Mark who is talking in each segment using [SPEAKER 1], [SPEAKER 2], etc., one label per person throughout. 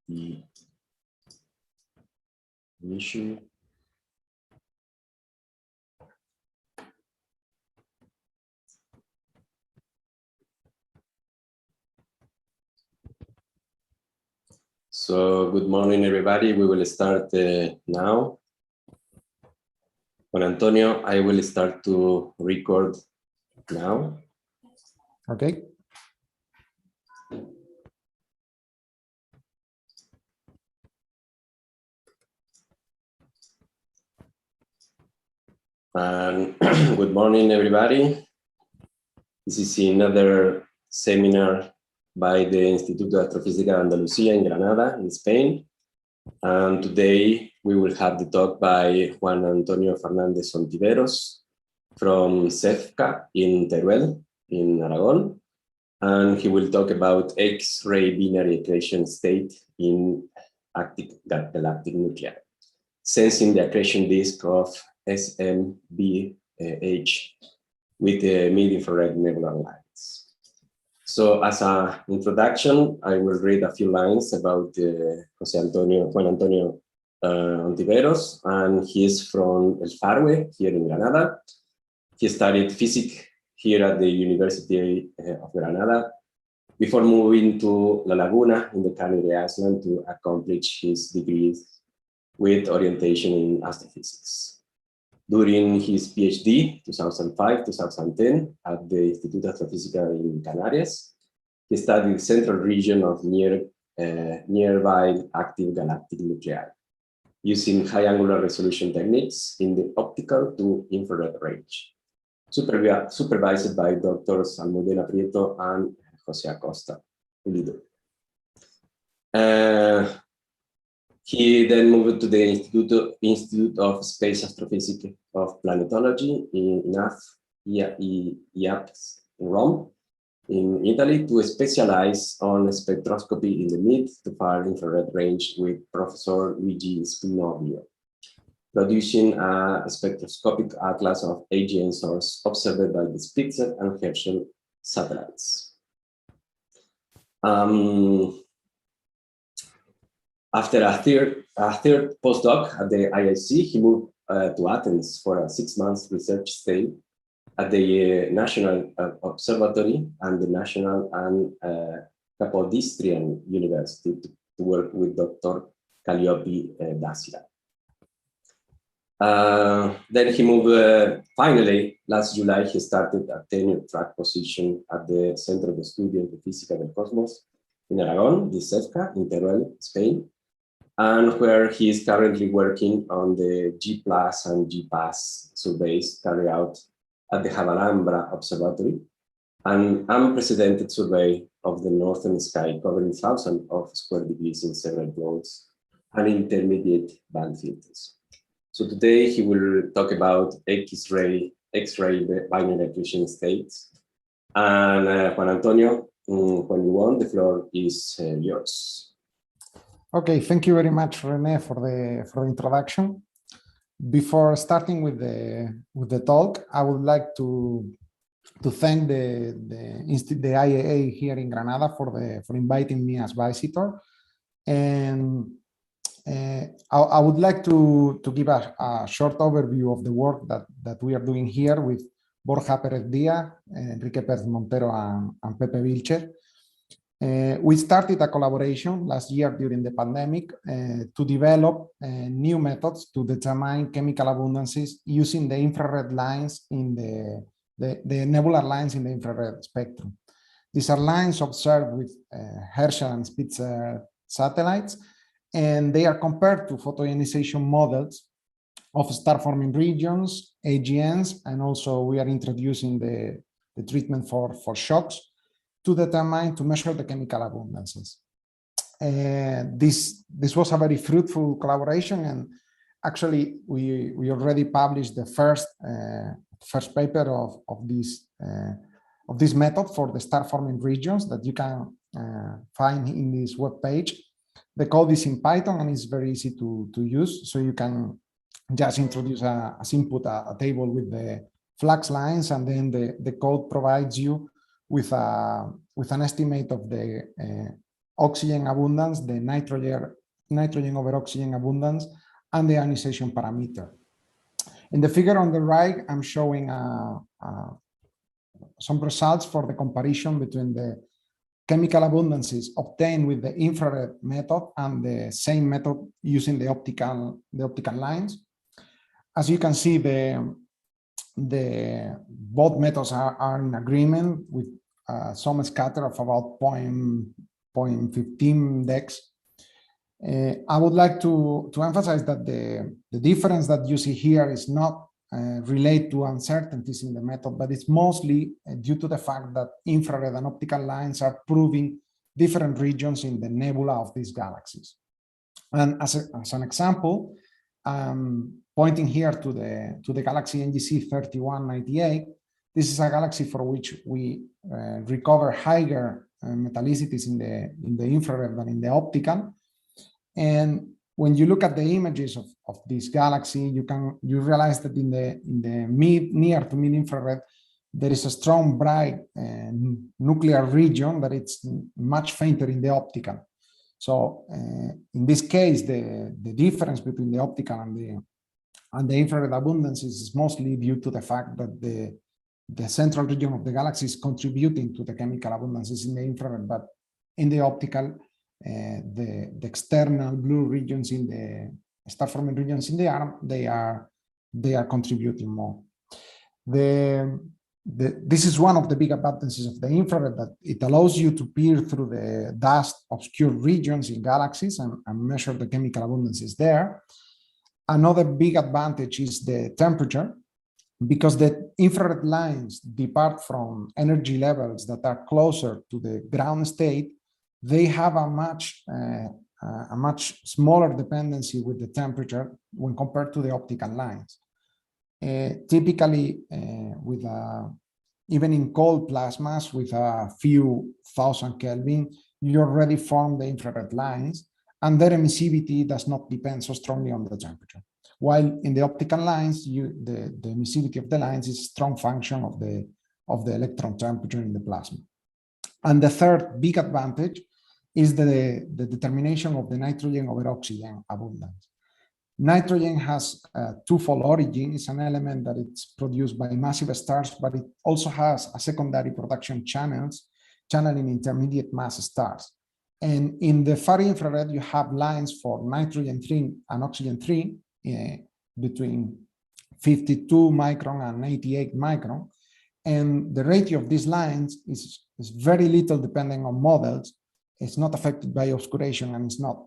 [SPEAKER 1] the issue. So good morning, everybody. We will start now. Juan Antonio, I will start to record now.
[SPEAKER 2] Okay.
[SPEAKER 1] And good morning, everybody. This is another seminar by the Instituto de Astrofísica de Andalucía in Granada, in Spain. And today we will have the talk by Juan Antonio Fernández Ontiveros from Seyfert in Teruel, in Aragon. And he will talk about X-ray binary accretion state in active galactic nuclei, sensing the accretion disk of SMBH with the mid-infrared nebular lights. So as an introduction, I will read a few lines about Juan Antonio Ontiveros, and he is from El Farwe, here in Granada. He studied physics here at the University of Granada before moving to La Laguna in the Canary Island to accomplish his degrees with orientation in astrophysics. During his PhD, 2005-2010, at the Instituto de Astrofísica in Canarias, he studied the central region of nearby active galactic nuclei, using high angular resolution techniques in the optical to infrared range, supervised by Drs. Almudena Prieto and Jose Acosta Pulido. He then moved to the Institute of Space Astrophysics of Planetology in IAPS in Rome, in Italy, to specialize on spectroscopy in the mid to far infrared range with Professor Luigi Spinovio, producing a spectroscopic atlas of AGN source observed by the Spitzer and Herschel satellites. After a third postdoc at the IIC, he moved to Athens for a 6-month research stay at the National Observatory and the National and Kapodistrian University to work with Dr. Calliope Dacia. Then he moved, finally, last July, he started a tenure-track position at the Centro de Estudios de Física del Cosmos in Aragon, the Seyfert, in Teruel, Spain, and where he is currently working on the G+ and G-PASS surveys carried out at the Jabalambra Observatory, an unprecedented survey of the northern sky covering thousands of square degrees in several modes and intermediate band filters. So today he will talk about X-ray binary accretion states. And Juan Antonio, when you want, the floor is yours.
[SPEAKER 2] Okay, thank you very much, René, for the introduction. Before starting with the talk, I would like to thank the IAA here in Granada for inviting me as visitor, and I would like to give a short overview of the work that we are doing here with Borja Pérez Díaz, Enrique Pérez Montero, and Pepe Vilcher. We started a collaboration last year during the pandemic to develop new methods to determine chemical abundances using the infrared lines in the nebular lines in the infrared spectrum. These are lines observed with Herschel and Spitzer satellites, and they are compared to photoionization models of star-forming regions, AGNs, and also we are introducing the treatment for shocks to measure the chemical abundances. This was a very fruitful collaboration, and actually we already published the first paper of this method for the star-forming regions that you can find in this web page. The code is in Python and it's very easy to use, so you can just introduce as input a table with the flux lines, and then the code provides you with an estimate of the oxygen abundance, the nitrogen over oxygen abundance, and the ionization parameter. In the figure on the right, I'm showing some results for the comparison between the chemical abundances obtained with the infrared method and the same method using the optical lines. As you can see, both methods are in agreement with some scatter of about 0.15 dex. I would like to emphasize that the difference that you see here is not related to uncertainties in the method, but it's mostly due to the fact that infrared and optical lines are proving different regions in the nebula of these galaxies. And as an example, pointing here to the galaxy NGC 3198, this is a galaxy for which we recover higher metallicities in the infrared than in the optical. And when you look at the images of this galaxy, you realize that in the near to mid infrared, there is a strong bright nuclear region that it's much fainter in the optical. So in this case, the difference between the optical and the infrared abundances is mostly due to the fact that the central region of the galaxy is contributing to the chemical abundances in the infrared, but in the optical, the external blue regions in the star-forming regions in the arm, they are contributing more. This is one of the big advantages of the infrared, that it allows you to peer through the dust obscured regions in galaxies and measure the chemical abundances there. Another big advantage is the temperature, because the infrared lines depart from energy levels that are closer to the ground state. They have a much smaller dependency with the temperature when compared to the optical lines. Typically, even in cold plasmas with a few thousand Kelvin, you already form the infrared lines, and their emissivity does not depend so strongly on the temperature. While in the optical lines, the emissivity of the lines is a strong function of the electron temperature in the plasma. And the third big advantage is the determination of the nitrogen over oxygen abundance. Nitrogen has a twofold origin. It's an element that it's produced by massive stars, but it also has a secondary production channeling intermediate mass stars. And in the far infrared, you have lines for nitrogen 3 and oxygen 3 between 52 micron and 88 micron. And the ratio of these lines is very little depending on models. It's not affected by obscuration, and it's not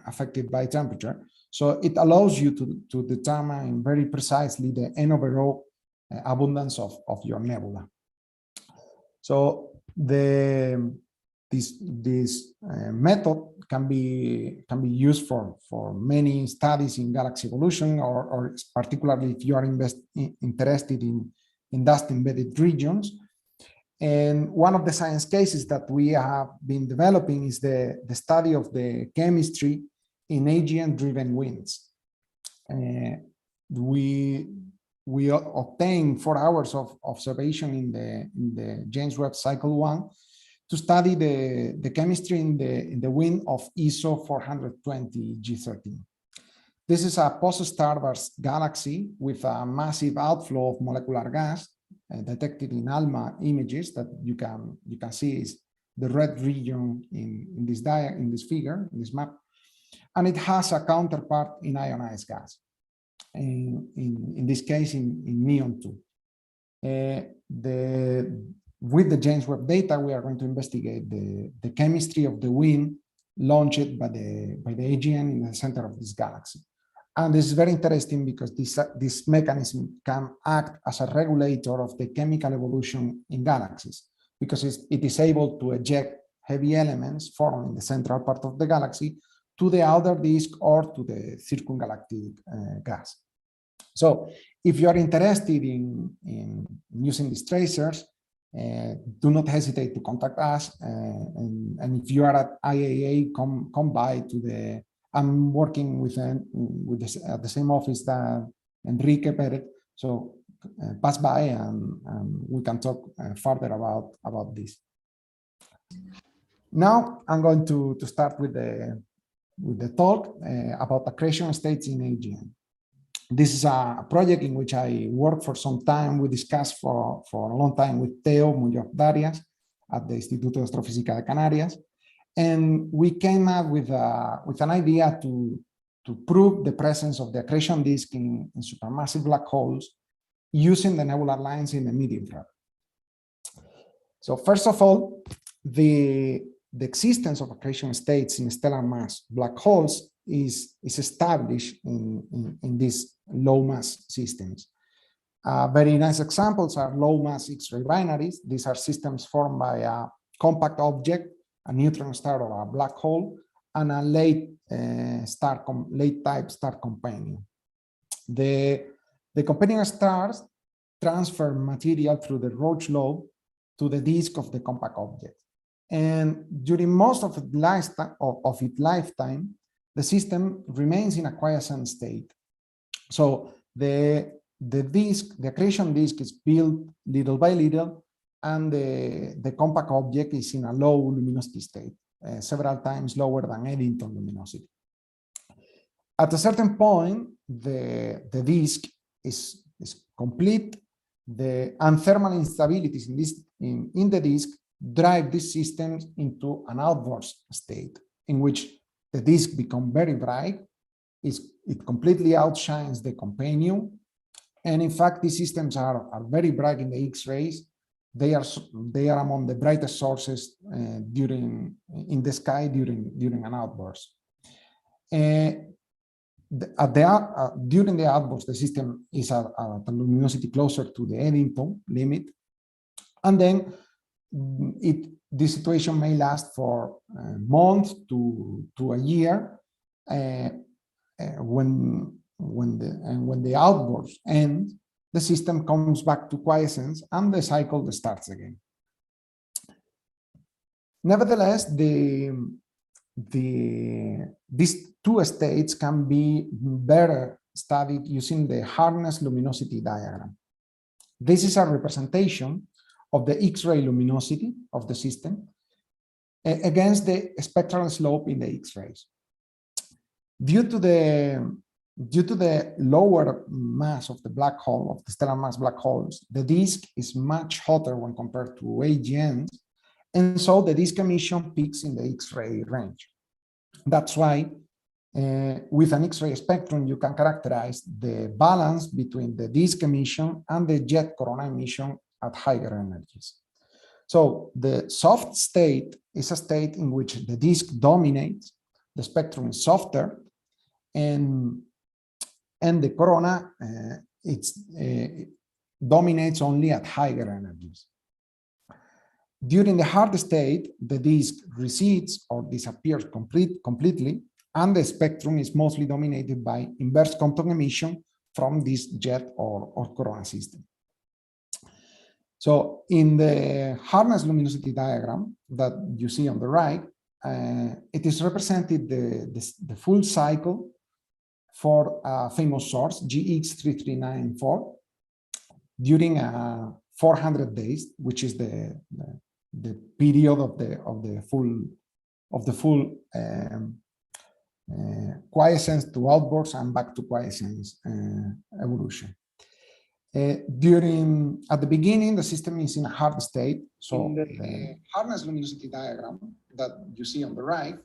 [SPEAKER 2] affected by temperature. So it allows you to determine very precisely the N over O abundance of your nebula. So this method can be used for many studies in galaxy evolution, or particularly if you are interested in dust embedded regions. And one of the science cases that we have been developing is the study of the chemistry in AGN driven winds. We obtained 4 hours of observation in the James Webb Cycle 1 to study the chemistry in the wind of ISO 420 G13. This is a post-starburst galaxy with a massive outflow of molecular gas detected in ALMA images that you can see is the red region in this figure, in this map, and it has a counterpart in ionized gas. In this case, in neon 2. With the James Webb data, we are going to investigate the chemistry of the wind launched by the AGN in the center of this galaxy. And this is very interesting because this mechanism can act as a regulator of the chemical evolution in galaxies, because it is able to eject heavy elements formed in the central part of the galaxy to the outer disk or to the circumgalactic gas. So if you are interested in using these tracers, do not hesitate to contact us. And if you are at IAA, come by to the. I'm working at the same office that Enrique Perez, so pass by and we can talk further about this. Now I'm going to start with the talk about accretion states in AGN. This is a project in which I worked for some time. We discussed for a long time with Teo Muñoz Darias at the Instituto de Astrofísica de Canarias. And we came up with an idea to prove the presence of the accretion disk in supermassive black holes using the nebular lines in the mid-infrared. So first of all, the existence of accretion states in stellar mass black holes is established in these low mass systems. Very nice examples are low mass X-ray binaries. These are systems formed by a compact object, a neutron star or a black hole, and a late type star companion. The companion stars transfer material through the Roche lobe to the disk of the compact object. And during most of its lifetime, the system remains in a quiescent state. So the accretion disk is built little by little, and the compact object is in a low luminosity state, several times lower than Eddington luminosity. At a certain point, the disk is complete. And thermal instabilities in the disk drive these systems into an outburst state in which the disk becomes very bright. It completely outshines the companion. And in fact, these systems are very bright in the X-rays. They are among the brightest sources in the sky during an outburst. During the outburst, the system is at a luminosity closer to the Eddington limit. And then this situation may last for months to a year. When the outburst ends, the system comes back to quiescence and the cycle starts again. Nevertheless, these two states can be better studied using the hardness luminosity diagram. This is a representation of the X-ray luminosity of the system against the spectral slope in the X-rays. Due to the lower mass of the black hole, of the stellar mass black holes, the disk is much hotter when compared to AGNs, and so the disk emission peaks in the X-ray range. That's why with an X-ray spectrum, you can characterize the balance between the disk emission and the jet corona emission at higher energies. So the soft state is a state in which the disk dominates, the spectrum is softer, and the corona dominates only at higher energies. During the hard state, the disk recedes or disappears completely, and the spectrum is mostly dominated by inverse Compton emission from this jet or corona system. So in the hardness luminosity diagram that you see on the right, it is represented the full cycle for a famous source, GX3394, during 400 days, which is the period of the full quiescence to outbursts and back to quiescence evolution. At the beginning, the system is in a hard state. So the hardness luminosity diagram that you see on the right.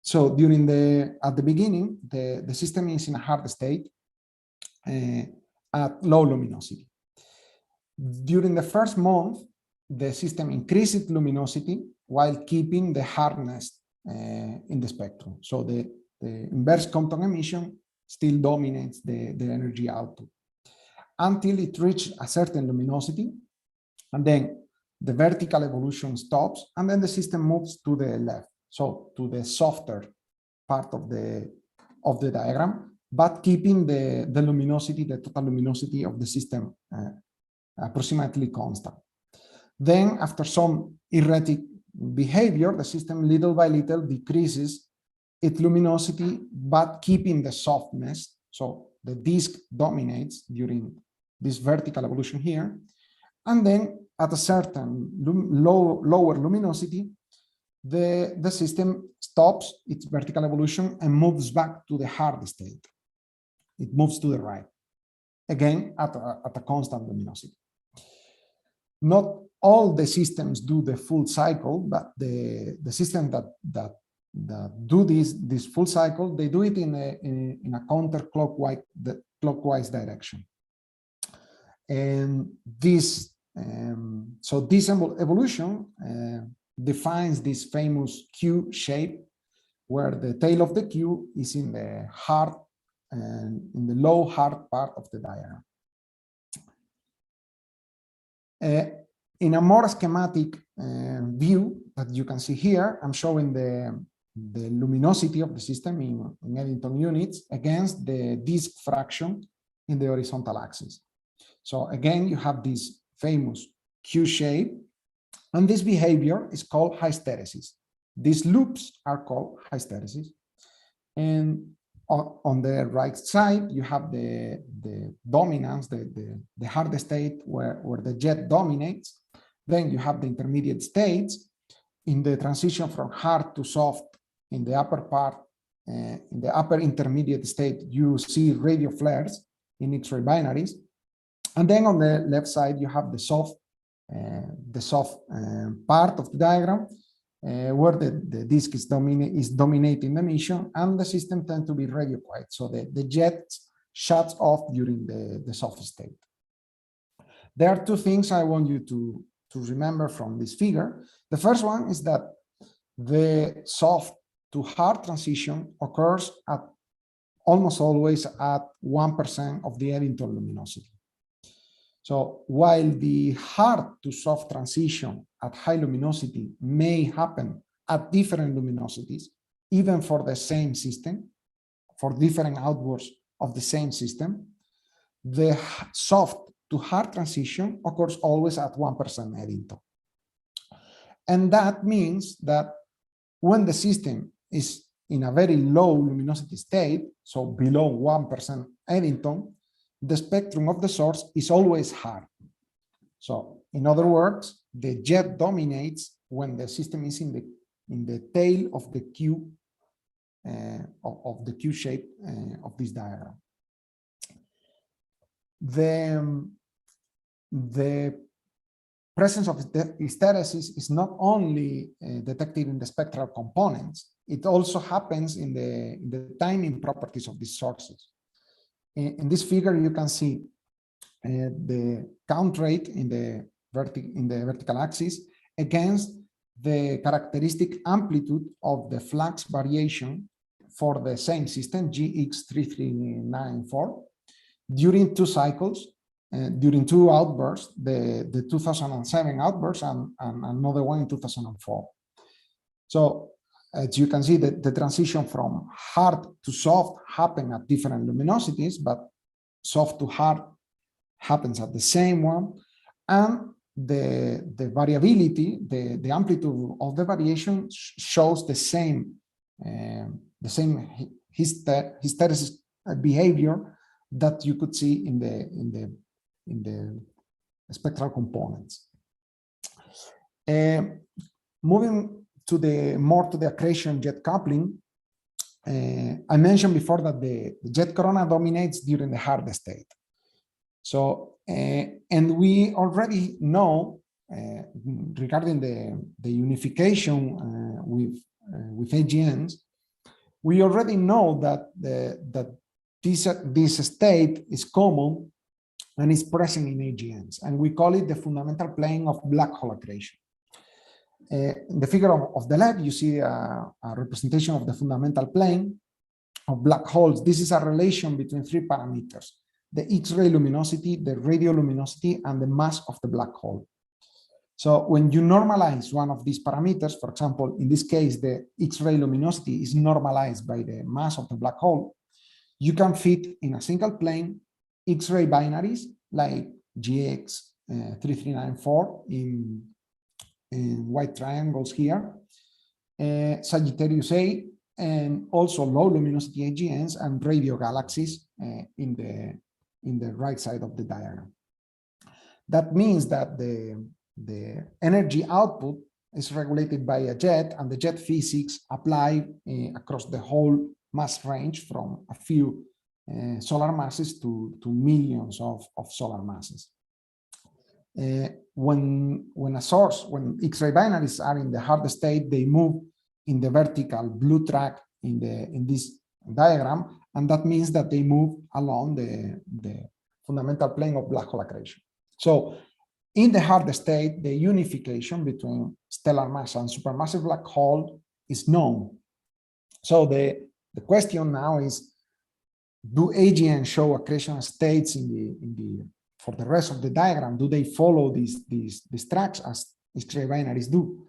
[SPEAKER 2] So at the beginning, the system is in a hard state at low luminosity. During the first month, the system increases luminosity while keeping the hardness in the spectrum. So the inverse Compton emission still dominates the energy output until it reaches a certain luminosity, and then the vertical evolution stops, and then the system moves to the left, so to the softer part of the diagram, but keeping the luminosity, the total luminosity of the system approximately constant. Then, after some erratic behavior, the system little by little decreases its luminosity, but keeping the softness. So the disk dominates during this vertical evolution here. And then at a certain lower luminosity, the system stops its vertical evolution and moves back to the hard state. It moves to the right, again at a constant luminosity. Not all the systems do the full cycle, but the system that do this full cycle, they do it in a counterclockwise direction. And this so this evolution defines this famous Q shape, where the tail of the Q is in the hard and in the low hard part of the diagram. In a more schematic view that you can see here, I'm showing the luminosity of the system in Eddington units against the disk fraction in the horizontal axis. So again, you have this famous Q shape, and this behavior is called hysteresis. These loops are called hysteresis. And on the right side, you have the dominance, the hard state where the jet dominates. Then you have the intermediate states. In the transition from hard to soft, in the upper part, in the upper intermediate state, you see radio flares in X-ray binaries. And then on the left side, you have the soft part of the diagram, where the disk is dominating the emission, and the system tends to be radio quiet. So the jet shuts off during the soft state. There are two things I want you to remember from this figure. The first one is that the soft to hard transition occurs at almost always at 1% of the Eddington luminosity. So while the hard to soft transition at high luminosity may happen at different luminosities, even for the same system, for different outbursts of the same system, the soft to hard transition occurs always at 1% Eddington. And that means that when the system is in a very low luminosity state, so below 1% Eddington, the spectrum of the source is always hard. So in other words, the jet dominates when the system is in the tail of the Q of the Q shape of this diagram. The presence of hysteresis is not only detected in the spectral components, it also happens in the timing properties of these sources. In this figure, you can see the count rate in the vertical axis against the characteristic amplitude of the flux variation for the same system, GX3394, during two cycles, during two outbursts, the 2007 outburst and another one in 2004. So as you can see, the transition from hard to soft happen at different luminosities, but soft to hard happens at the same one, and the variability, the amplitude of the variation shows the same hysteresis behavior that you could see in the spectral components. Moving to the accretion jet coupling, I mentioned before that the jet corona dominates during the hard state. So, and we already know regarding the unification with AGNs, we already know that this state is common and is present in AGNs, and we call it the fundamental plane of black hole accretion. In the figure of the left, you see a representation of the fundamental plane of black holes. This is a relation between three parameters: the X-ray luminosity, the radio luminosity, and the mass of the black hole. So when you normalize one of these parameters, for example, in this case, the X-ray luminosity is normalized by the mass of the black hole, you can fit in a single plane X-ray binaries like GX3394 in white triangles here, Sagittarius A, and also low luminosity AGNs and radio galaxies in the right side of the diagram. That means that the the energy output is regulated by a jet, and the jet physics apply across the whole mass range from a few solar masses to millions of solar masses. When X-ray binaries are in the hard state, they move in the vertical blue track in this diagram, and that means that they move along the fundamental plane of black hole accretion. So in the hard state, the unification between stellar mass and supermassive black hole is known. So the question now is, do AGN show accretion states for the rest of the diagram? Do they follow these tracks as X-ray binaries do?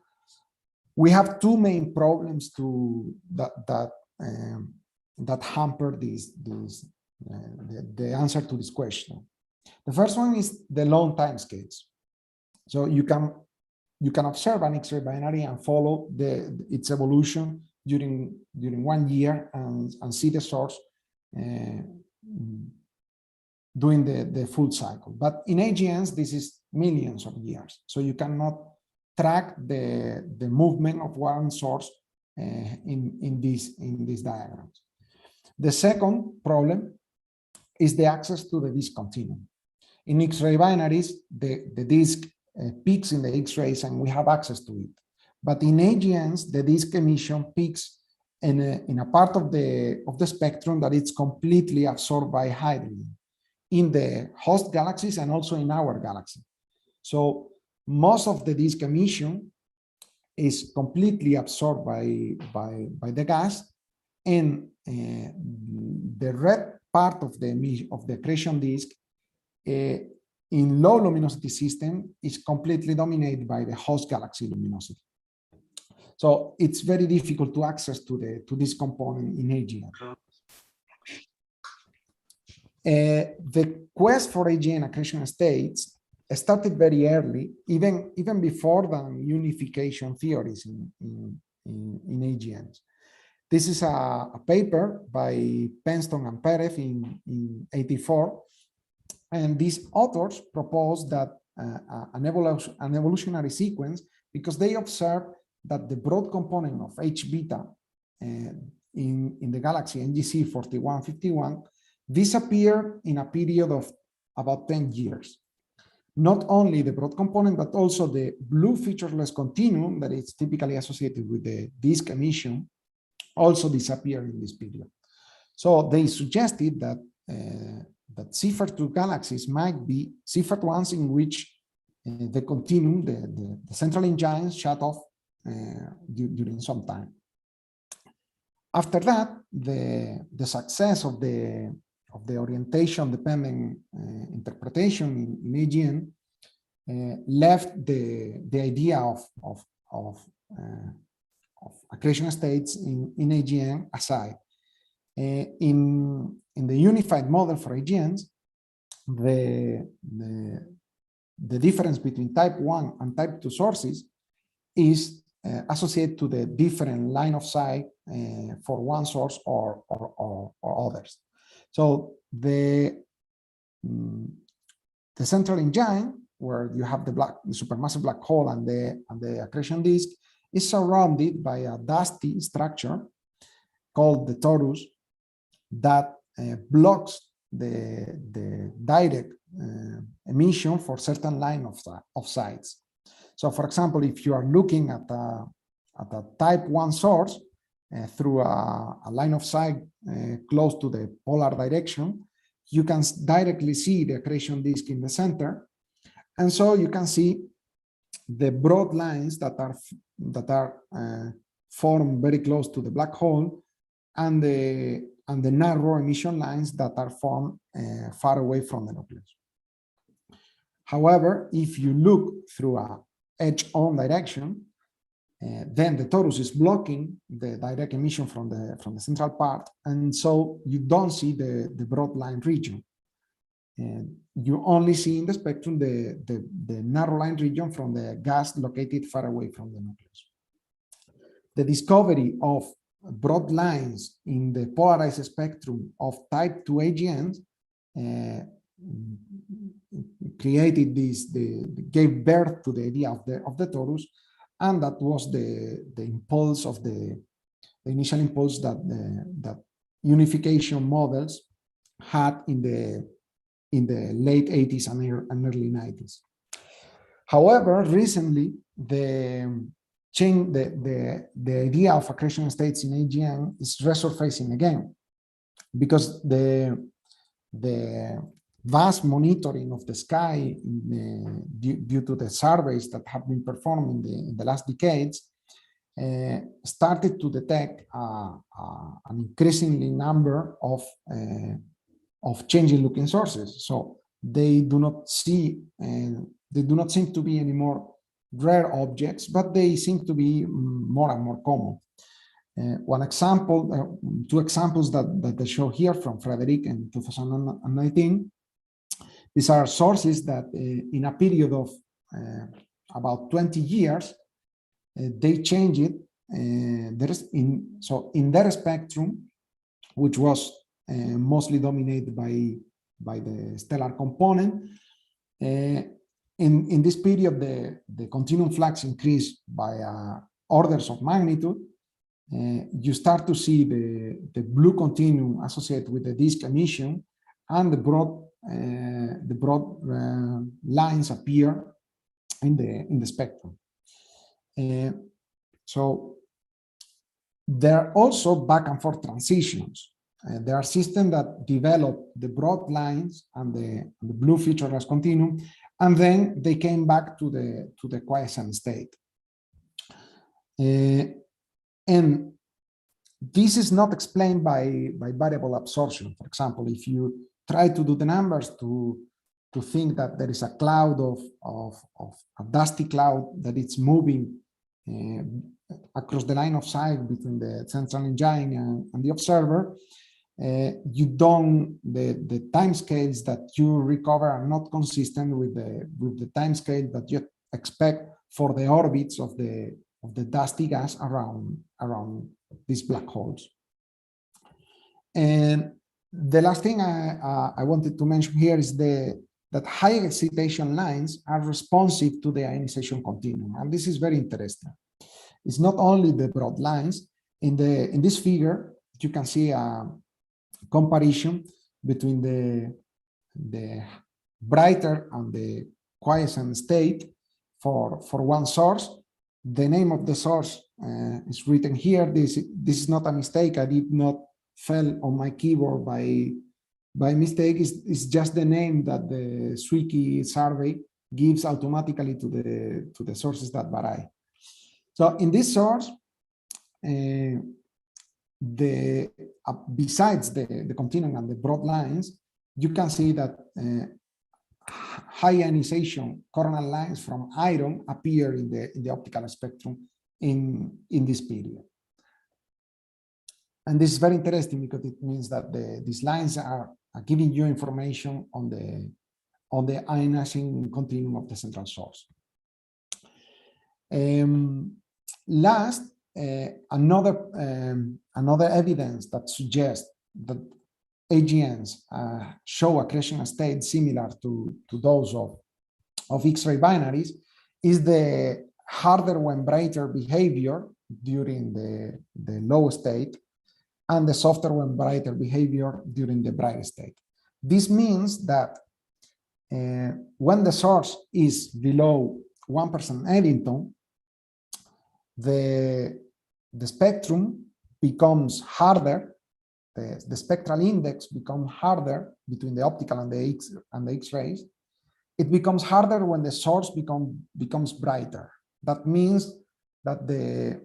[SPEAKER 2] We have two main problems that hamper the answer to this question. The first one is the long time scales. So you can observe an X-ray binary and follow its evolution during 1 year and see the source doing the full cycle. But in AGNs, this is millions of years. So you cannot track the movement of one source in these diagrams. The second problem is the access to the disk continuum. In X-ray binaries, the disk peaks in the X-rays and we have access to it. But in AGNs, the disk emission peaks in a part of the spectrum that it's completely absorbed by hydrogen in the host galaxies and also in our galaxy. So most of the disk emission is completely absorbed by the gas, and the red part of the accretion disk in low luminosity system is completely dominated by the host galaxy luminosity. So it's very difficult to access to this component in AGN. The quest for AGN accretion states started very early, even before the unification theories in AGNs. This is a paper by Penston and Perez in '84, and these authors proposed that an evolutionary sequence, because they observed that the broad component of H beta in the galaxy NGC 4151 disappeared in a period of about 10 years. Not only the broad component, but also the blue featureless continuum that is typically associated with the disk emission also disappeared in this period. So they suggested that Seyfert 2 galaxies might be Seyfert ones in which the continuum, the central engine shut off during some time. After that, the success of the orientation-dependent interpretation in AGN left the idea of accretion states in AGN aside. In the unified model for AGNs, the difference between type 1 and type 2 sources is associated to the different line of sight for one source or others. So the central engine, where you have the supermassive black hole and the accretion disk, is surrounded by a dusty structure called the torus that blocks the direct emission for certain line of sights. So, for example, if you are looking at a type 1 source through a line of sight close to the polar direction, you can directly see the accretion disk in the center, and so you can see the broad lines that are formed very close to the black hole, and the narrow emission lines that are formed far away from the nucleus. However, if you look through a edge-on direction, then the torus is blocking the direct emission from the central part, and so you don't see the broad line region. And you only see in the spectrum the narrow line region from the gas located far away from the nucleus. The discovery of broad lines in the polarized spectrum of type 2 AGNs created this, gave birth to the idea of the torus, and that was the impulse of the initial impulse that that unification models had in the late 80s and early 90s. However, recently the idea of accretion states in AGN is resurfacing again, because the vast monitoring of the sky due to the surveys that have been performed in the last decades started to detect an increasingly number of changing looking sources. So they do not seem to be any more rare objects, but they seem to be more and more common. One example, two examples that I show here from Frederick in 2019. These are sources that in a period of about 20 years, they change it. So in their spectrum, which was mostly dominated by the stellar component, in this period, the continuum flux increased by orders of magnitude. You start to see the blue continuum associated with the disk emission, and the broad lines appear in the spectrum. So there are also back and forth transitions. There are systems that develop the broad lines and the blue featureless continuum, and then they came back to the quiescent state. And this is not explained by variable absorption. For example, if you try to do the numbers to think that there is a cloud of a dusty cloud that it's moving across the line of sight between the central engine and the observer, the timescales that you recover are not consistent with the timescale that you expect for the orbits of the dusty gas around these black holes. And the last thing I wanted to mention here is that high excitation lines are responsive to the ionization continuum, and this is very interesting. It's not only the broad lines. In this figure, you can see a comparison between the brighter and the quiescent state for one source. The name of the source is written here. This is not a mistake. I did not fell on my keyboard by mistake. It's just the name that the Swiki survey gives automatically to the sources that vary. So in this source, besides the continuum and the broad lines, you can see that high ionization coronal lines from iron appear in the optical spectrum in this period. And this is very interesting because it means that these lines are giving you information on the ionizing continuum of the central source. Last, another evidence that suggests that AGNs show accretion states similar to those of X-ray binaries is the harder when brighter behavior during the low state and the softer when brighter behavior during the bright state. This means that when the source is below 1% Eddington, the spectrum becomes harder. The spectral index becomes harder between the optical and the X-rays. It becomes harder when the source becomes brighter. That means that the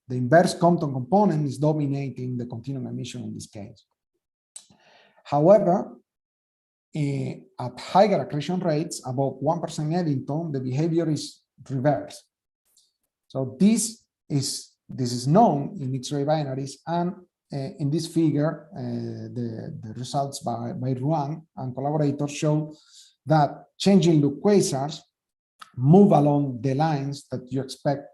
[SPEAKER 2] inverse Compton component is dominating the continuum emission in this case. However, at higher accretion rates, above 1% Eddington, the behavior is reversed. So this is known in X-ray binaries, and in this figure, the results by Ruan and collaborators show that changing look quasars move along the lines that you expect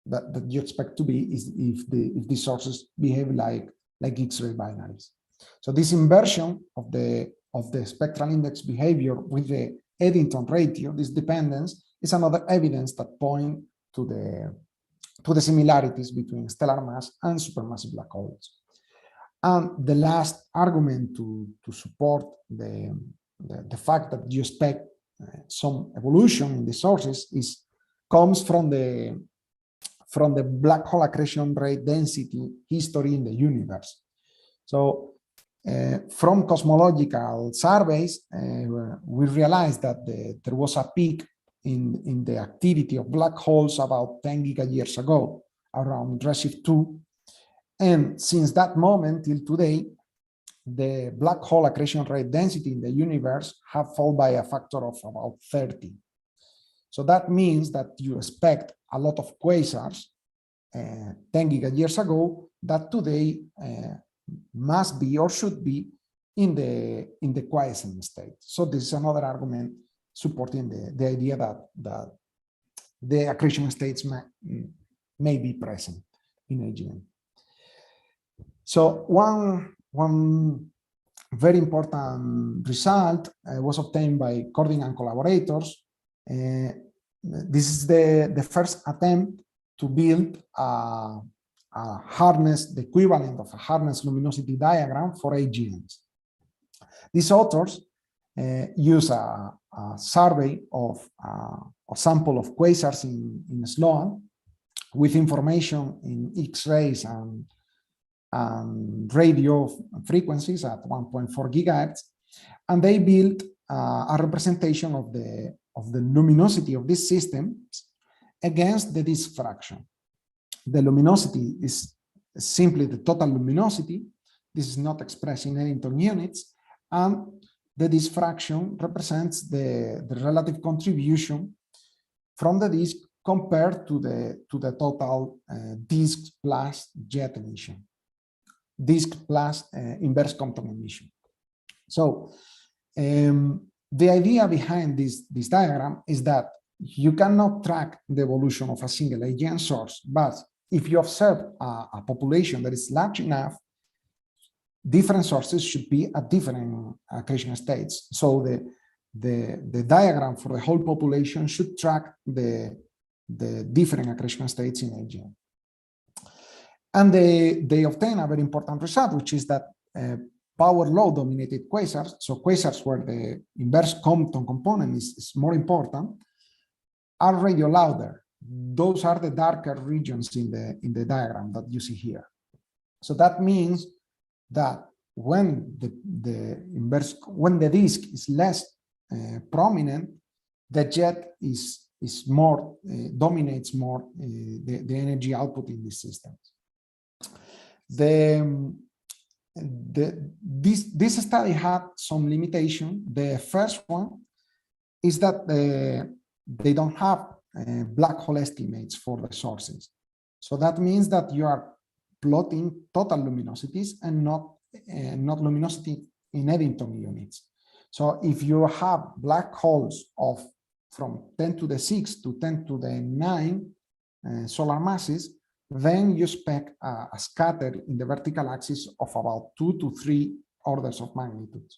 [SPEAKER 2] that you expect to be if these sources behave like X-ray binaries. So this inversion of the spectral index behavior with the Eddington ratio, this dependence, is another evidence that point to the similarities between stellar mass and supermassive black holes. And the last argument to support the fact that you expect some evolution in the sources comes from the black hole accretion rate density history in the universe. So from cosmological surveys, we realized that there was a peak in the activity of black holes about 10 gigayears ago, around Redshift 2. And since that moment till today, the black hole accretion rate density in the universe have fallen by a factor of about 30. So that means that you expect a lot of quasars 10 gigayears ago that today must be or should be in the quiescent state. So this is another argument supporting the idea that the accretion states may be present in AGN. So one very important result was obtained by Cording and collaborators. This is the first attempt to build a harness, the equivalent of a harness luminosity diagram for AGNs. These authors use a survey of a sample of quasars in Sloan with information in X-rays and radio frequencies at 1.4 gigahertz, and they built a representation of the luminosity of these systems against the disk fraction. The luminosity is simply the total luminosity. This is not expressed in Eddington units, and the disk fraction represents the relative contribution from the disk compared to the total disk plus jet emission, disk plus inverse Compton emission. So the idea behind this diagram is that you cannot track the evolution of a single AGN source, but if you observe a population that is large enough, different sources should be at different accretion states. So the diagram for the whole population should track the different accretion states in AGN. And they obtain a very important result, which is that power law dominated quasars, so quasars where the inverse Compton component is more important, are radio louder. Those are the darker regions in the diagram that you see here. So that means that when the disk is less prominent, the jet is more dominates more the energy output in these systems. This study had some limitation. The first one is that they don't have black hole estimates for the sources. So that means that you are plotting total luminosities and not luminosity in Eddington units. So if you have black holes of from 10 to the 6 to 10 to the 9 solar masses, then you expect a scatter in the vertical axis of about 2 to 3 orders of magnitude.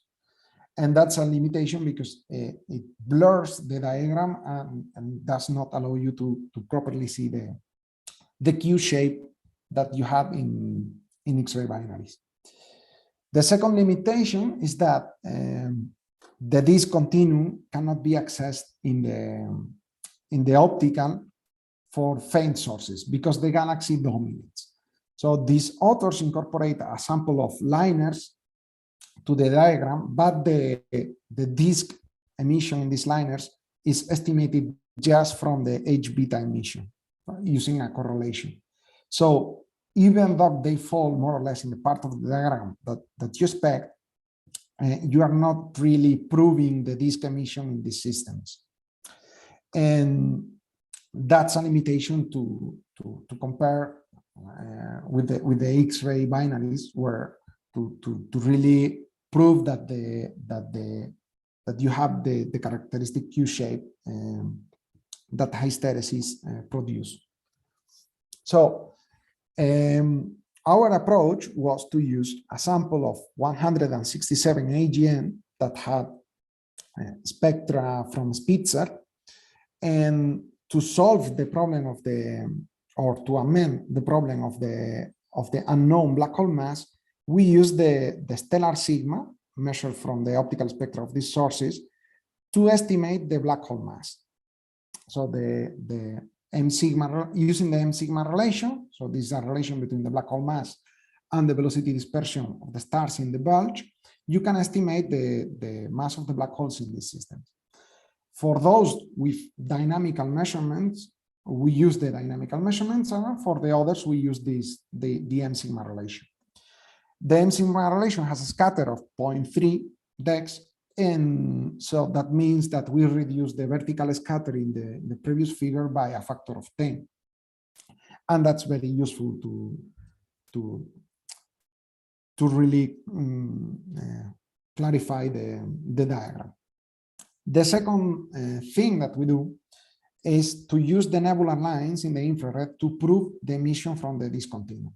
[SPEAKER 2] And that's a limitation because it blurs the diagram and does not allow you to properly see the Q shape that you have in X-ray binaries. The second limitation is that the disk continuum cannot be accessed in the optical for faint sources because the galaxy dominates. So these authors incorporate a sample of liners to the diagram, but the disk emission in these liners is estimated just from the H beta emission using a correlation. So even though they fall more or less in the part of the diagram that you expect, you are not really proving the disk emission in these systems. And that's a limitation to compare with the X-ray binaries, where to really prove that you have the characteristic Q shape that hysteresis produce. So our approach was to use a sample of 167 AGN that had spectra from Spitzer, and to solve the problem of or to amend the problem of the unknown black hole mass, we use the stellar sigma measured from the optical spectra of these sources to estimate the black hole mass. So the M sigma, using the M sigma relation, so this is a relation between the black hole mass and the velocity dispersion of the stars in the bulge, you can estimate the mass of the black holes in these systems. For those with dynamical measurements, we use the dynamical measurements, and for the others, we use the M sigma relation. The M sigma relation has a scatter of 0.3 dex, and so that means that we reduce the vertical scatter in the previous figure by a factor of 10. And that's very useful to really clarify the diagram. The second thing that we do is to use the nebular lines in the infrared to prove the emission from the disk continuum.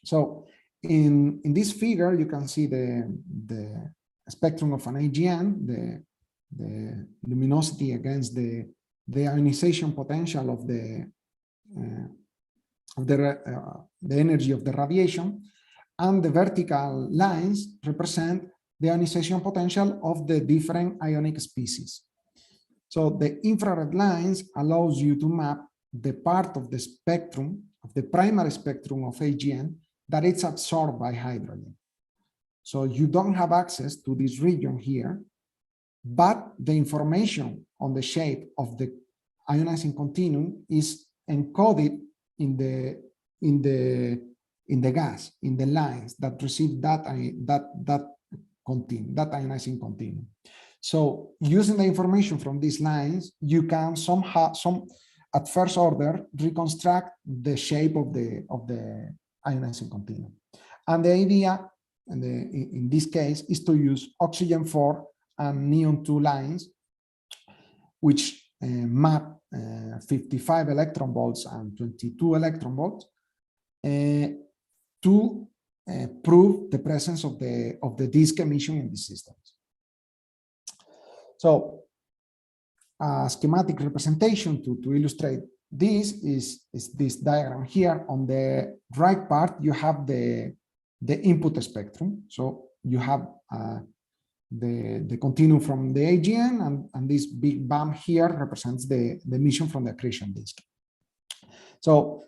[SPEAKER 2] So in this figure, you can see the spectrum of an AGN, the luminosity against the ionization potential of the energy of the radiation, and the vertical lines represent the ionization potential of the different ionic species. So the infrared lines allows you to map the part of the spectrum, of the primary spectrum of AGN, that it's absorbed by hydrogen. So you don't have access to this region here, but the information on the shape of the ionizing continuum is encoded in the gas, in the lines that receive that ionizing continuum. So using the information from these lines, you can somehow, at first order, reconstruct the shape of the ionizing continuum. And the idea, in this case, is to use oxygen 4 and neon 2 lines, which map 55 electron volts and 22 electron volts, to prove the presence of the disk emission in the systems. So a schematic representation to illustrate this is this diagram here. On the right part, you have the input spectrum. So you have the continuum from the AGN, and this big bump here represents the emission from the accretion disk. So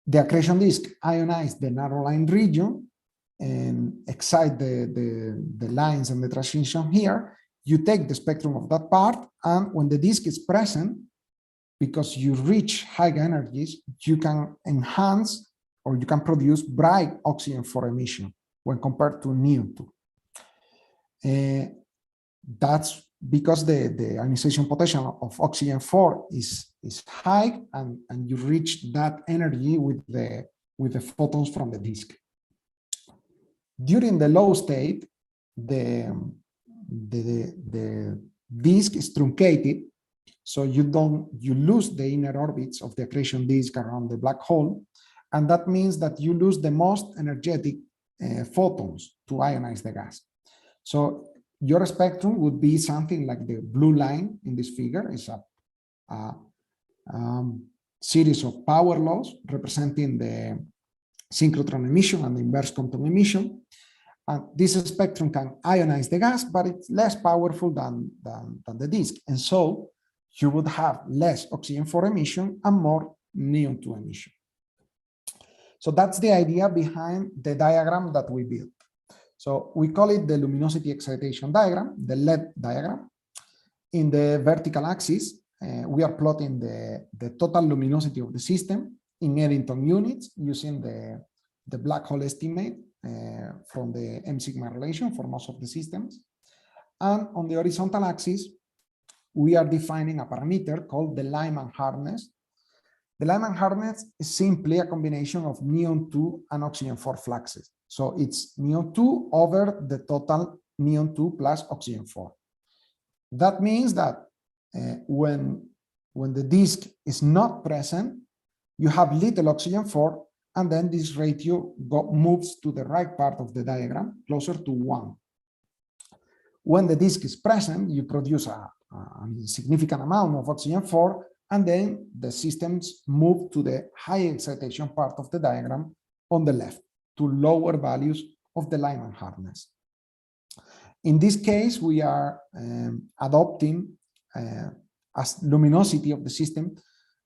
[SPEAKER 2] the accretion disk ionized the narrow line region and excite the lines and the transition here. You take the spectrum of that part, and when the disk is present, because you reach high energies, you can enhance or you can produce bright oxygen 4 emission when compared to neon 2. That's because the ionization potential of oxygen 4 is high, and you reach that energy with the photons from the disk. During the low state, the disk is truncated, so you lose the inner orbits of the accretion disk around the black hole, and that means that you lose the most energetic photons to ionize the gas. So your spectrum would be something like the blue line in this figure. Is a series of power laws representing the synchrotron emission and the inverse quantum emission. And this spectrum can ionize the gas, but it's less powerful than the disk. And so you would have less oxygen 4 emission and more neon 2 emission. So that's the idea behind the diagram that we built. So we call it the luminosity-excitation diagram, the LED diagram. In the vertical axis, we are plotting the total luminosity of the system in Eddington units using the black hole estimate from the M sigma relation for most of the systems. And on the horizontal axis, we are defining a parameter called the Lyman hardness. The Lyman hardness is simply a combination of neon 2 and oxygen 4 fluxes. So it's neon 2 over the total neon 2 plus oxygen 4. That means that when the disk is not present, you have little oxygen 4 and then this ratio moves to the right part of the diagram, closer to 1. When the disk is present, you produce a significant amount of oxygen 4, and then the systems move to the high excitation part of the diagram on the left, to lower values of the Lyman hardness. In this case, we are adopting as luminosity of the system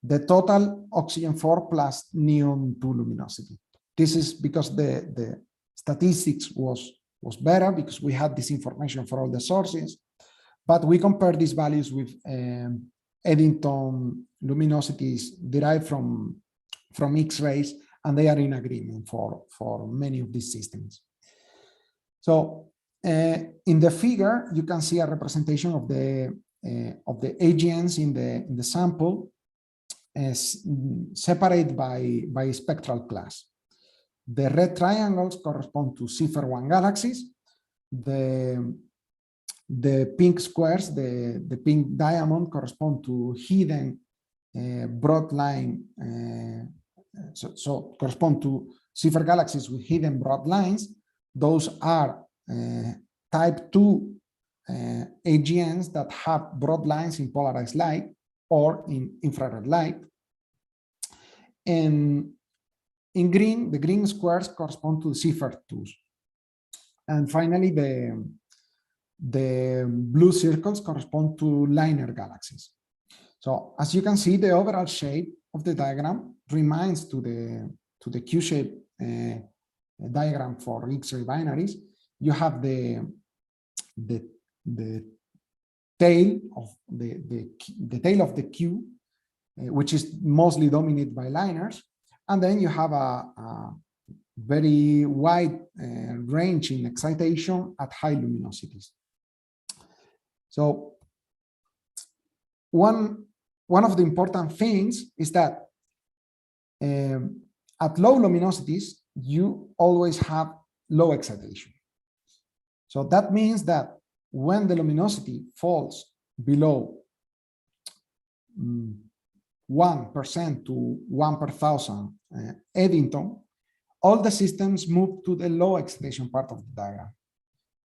[SPEAKER 2] the total oxygen 4 plus neon 2 luminosity. This is because the statistics was better, because we had this information for all the sources, but we compare these values with Eddington luminosities derived from X-rays, and they are in agreement for many of these systems. So in the figure, you can see a representation of the AGNs in the sample as separated by spectral class. The red triangles correspond to Seyfert 1 galaxies. The pink squares, the pink diamond, correspond to hidden broad line. So correspond to Seyfert galaxies with hidden broad lines. Those are type 2 AGNs that have broad lines in polarized light or in infrared light. And in green, the green squares correspond to the Seyfert 2s. And finally, the blue circles correspond to liner galaxies. So as you can see, the overall shape of the diagram reminds to the Q-shape diagram for X-ray binaries. You have the tail of the tail of the Q, which is mostly dominated by liners, and then you have a very wide range in excitation at high luminosities. So one of the important things is that at low luminosities, you always have low excitation. So that means that when the luminosity falls below 1% to 1 per thousand Eddington, all the systems move to the low excitation part of the diagram.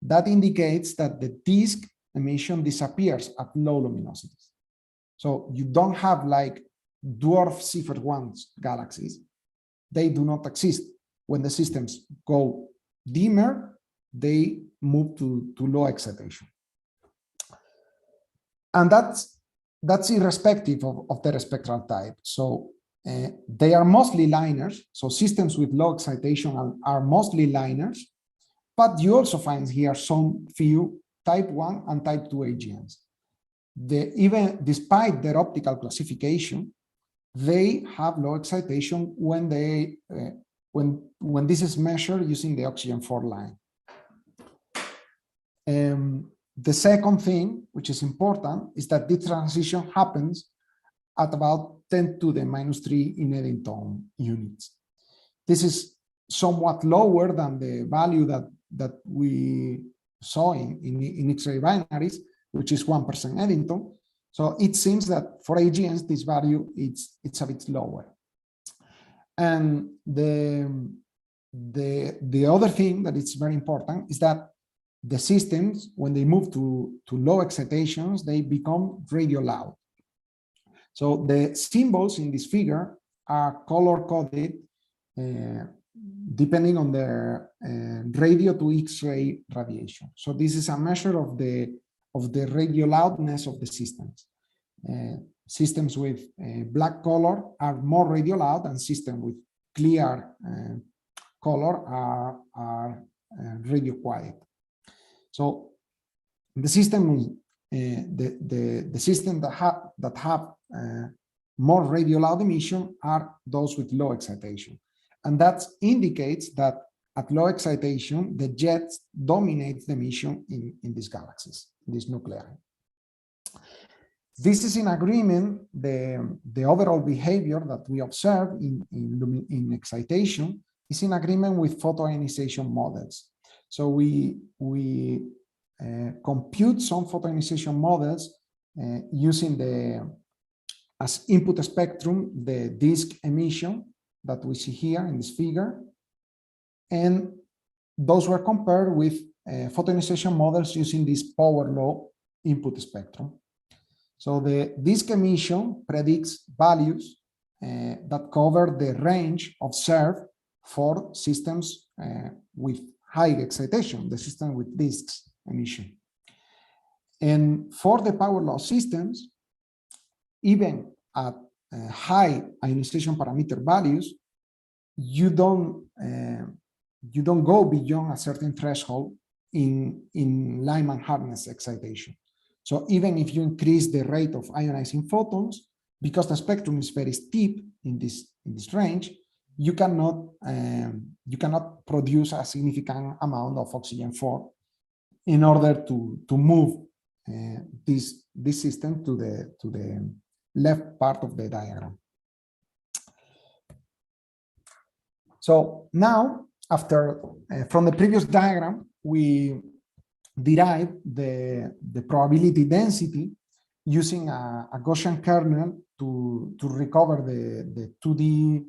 [SPEAKER 2] That indicates that the disk emission disappears at low luminosities. So you don't have like dwarf Seyfert 1 galaxies. They do not exist. When the systems go dimmer, they move to low excitation. And that's irrespective of their spectral type. So they are mostly liners. So systems with low excitation are mostly liners, but you also find here some few type 1 and type 2 AGNs. Even despite their optical classification, they have low excitation when this is measured using the oxygen 4 line. The second thing, which is important, is that this transition happens at about 10 to the -3 in Eddington units. This is somewhat lower than the value that we saw in X-ray binaries, which is 1% Eddington. So it seems that for AGNs, this value it's a bit lower. And the other thing that is very important is that the systems, when they move to low excitations, they become radio loud. So the symbols in this figure are color coded depending on their radio to X-ray radiation. So this is a measure of the radio loudness of the systems. Systems with black color are more radio loud, and systems with clear color are radio quiet. So the system, the system that have more radio loud emission are those with low excitation, and that indicates that at low excitation the jets dominate the emission in these galaxies, in these nuclei. This is in agreement. The overall behavior that we observe in excitation is in agreement with photoionization models. So we compute some photoionization models using as input spectrum the disk emission that we see here in this figure. And those were compared with photoionization models using this power law input spectrum. So the disk emission predicts values that cover the range observed for systems with high excitation, the system with disks emission. And for the power law systems, even at high ionization parameter values, you don't go beyond a certain threshold in Lyman hardness excitation. So even if you increase the rate of ionizing photons, because the spectrum is very steep in this range, you cannot produce a significant amount of oxygen 4 in order to move this system to the left part of the diagram. So now, after from the previous diagram, we derive the probability density using a Gaussian kernel to recover the 2D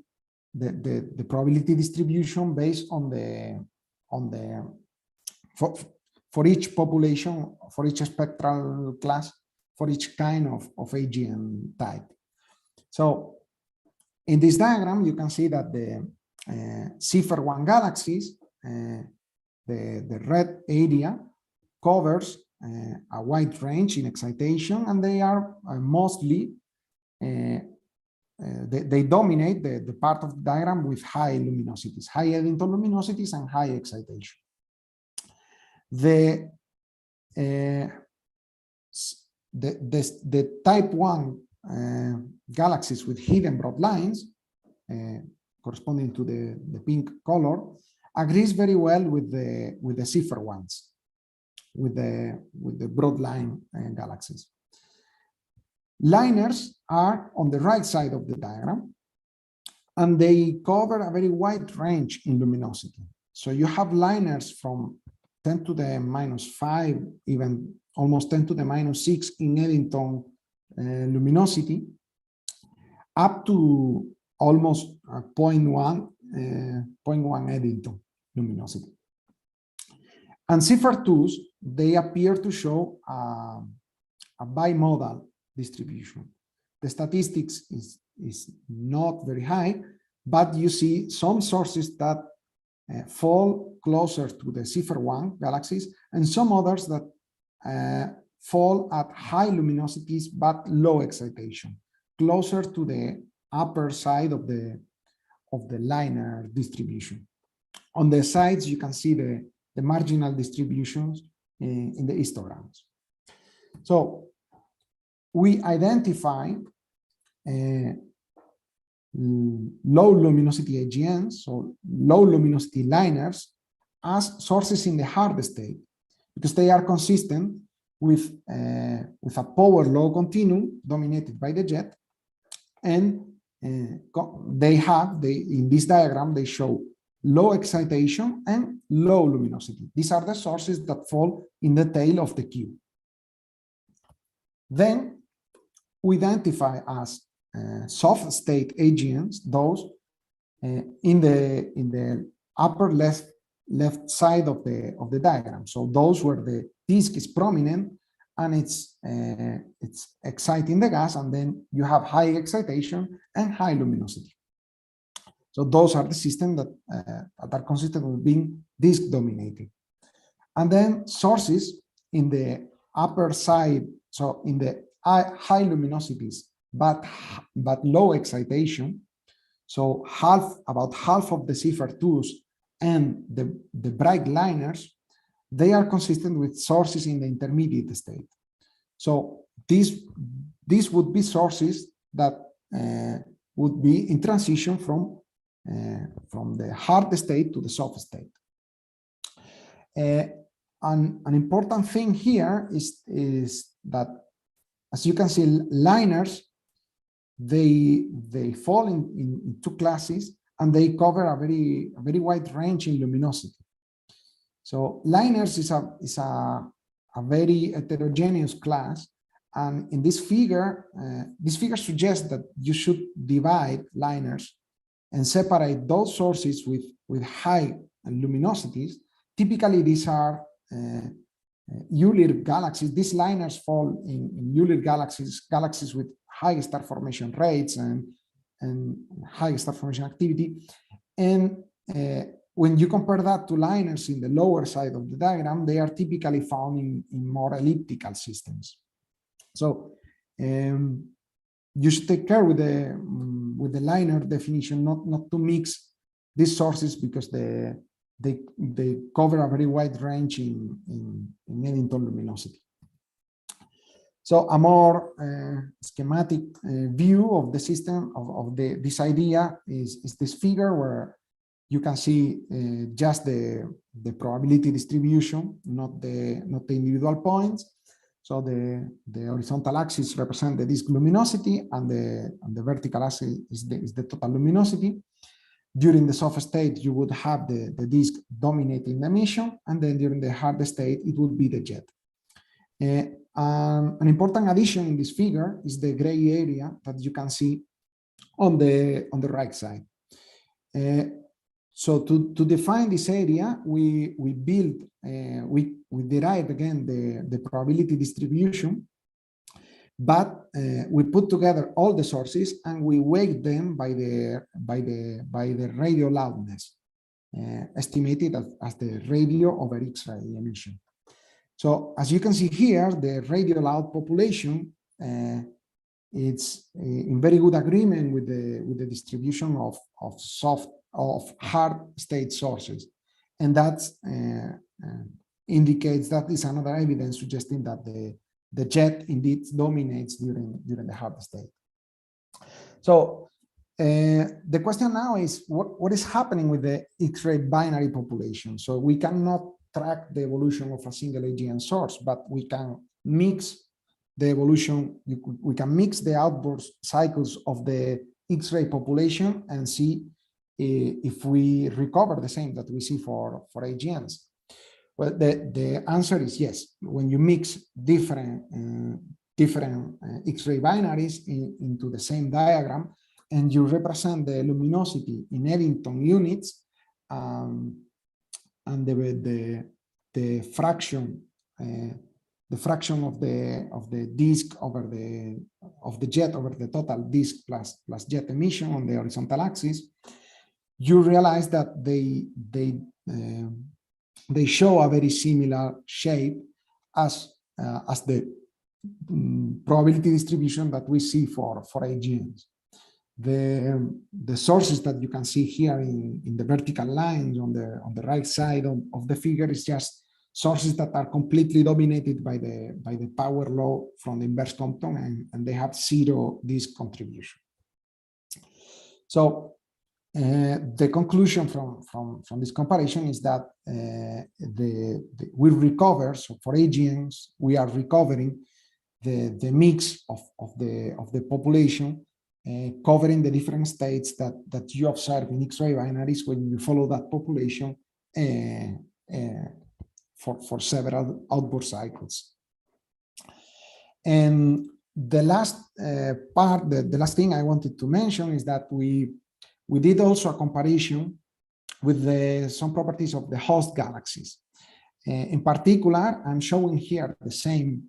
[SPEAKER 2] the probability distribution based on the for each population, for each spectral class, for each kind of AGN type. So in this diagram, you can see that the Seyfert 1 galaxies, the red area covers a wide range in excitation, and they are mostly they dominate the part of the diagram with high luminosities, high Eddington luminosities and high excitation. The type 1 galaxies with hidden broad lines corresponding to the pink color agrees very well with the Seyfert ones, with the broad line galaxies. Liners are on the right side of the diagram, and they cover a very wide range in luminosity. So you have liners from 10 to the minus 5, even almost 10 to the minus 6 in Eddington luminosity, up to almost 0.1 Eddington luminosity. And Seyfert 2s, they appear to show a bimodal distribution. The statistics is not very high, but you see some sources that fall closer to the Seyfert 1 galaxies, and some others that fall at high luminosities but low excitation, closer to the upper side of the liner distribution. On the sides, you can see the marginal distributions in the histograms. So we identify low luminosity AGNs, so low luminosity liners, as sources in the hard state, because they are consistent with a power law continuum dominated by the jet, and in this diagram they show low excitation and low luminosity. These are the sources that fall in the tail of the queue. Then we identify as soft state AGNs those in the upper left side of the diagram. So those where the disk is prominent and it's exciting the gas, and then you have high excitation and high luminosity. So those are the systems that are consistent with being disk dominated. And then sources in the upper side, so in the high luminosities but low excitation, so about half of the Seyfert 2s and the bright liners, they are consistent with sources in the intermediate state. So these would be sources that would be in transition from the hard state to the soft state. An important thing here is that, as you can see, liners, they fall in two classes, and they cover a very wide range in luminosity. So liners is a very heterogeneous class, and in this figure suggests that you should divide liners and separate those sources with high luminosities. Typically, these are Euler galaxies. These liners fall in Euler galaxies, galaxies with high star formation rates and high star formation activity. And when you compare that to liners in the lower side of the diagram, they are typically found in more elliptical systems. So you should take care with the liner definition, not to mix these sources, because they cover a very wide range in Eddington luminosity. So a more schematic view of the system of this idea is this figure, where you can see just the probability distribution, not the individual points. So the horizontal axis represents the disk luminosity, and the vertical axis is the total luminosity. During the soft state, you would have the disk dominating the emission, and then during the hard state, it would be the jet. An important addition in this figure is the gray area that you can see on the right side. So to define this area, we derive again the probability distribution, but we put together all the sources and we weight them by the radio loudness, estimated as the radio over X-ray emission. So as you can see here, the radio loud population, it's in very good agreement with the distribution of hard state sources, and that indicates that is another evidence suggesting that the jet indeed dominates during the hard state. So the question now is what is happening with the X-ray binary population? So we cannot track the evolution of a single AGN source, but we can mix the evolution. We can mix the outburst cycles of the X-ray population and see if we recover the same that we see for AGNs. Well, the answer is yes. When you mix different X-ray binaries into the same diagram, and you represent the luminosity in Eddington units, and the fraction of the disk over the jet over the total disk plus jet emission on the horizontal axis, you realize that they show a very similar shape as the probability distribution that we see for AGNs. The sources that you can see here in the vertical lines on the right side of the figure is just sources that are completely dominated by the power law from the inverse Compton, and they have zero disk contribution. So the conclusion from this comparison is that we recover, so for AGNs we are recovering the mix of the population, covering the different states that you observe in X-ray binaries when you follow that population for several outburst cycles. And the last part, the last thing I wanted to mention is that we did also a comparison with some properties of the host galaxies. In particular, I'm showing here the same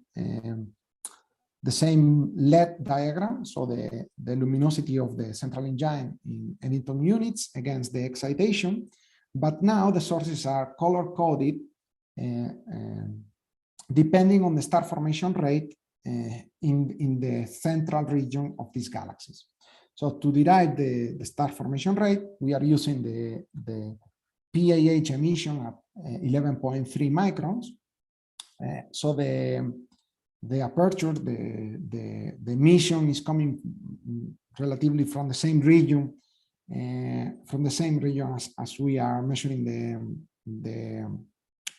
[SPEAKER 2] LED diagram, so the luminosity of the central engine in Eddington units against the excitation, but now the sources are color-coded depending on the star formation rate in the central region of these galaxies. So to derive the star formation rate, we are using the PAH emission at 11.3 microns. So the aperture, the emission is coming relatively from the same region, as we are measuring the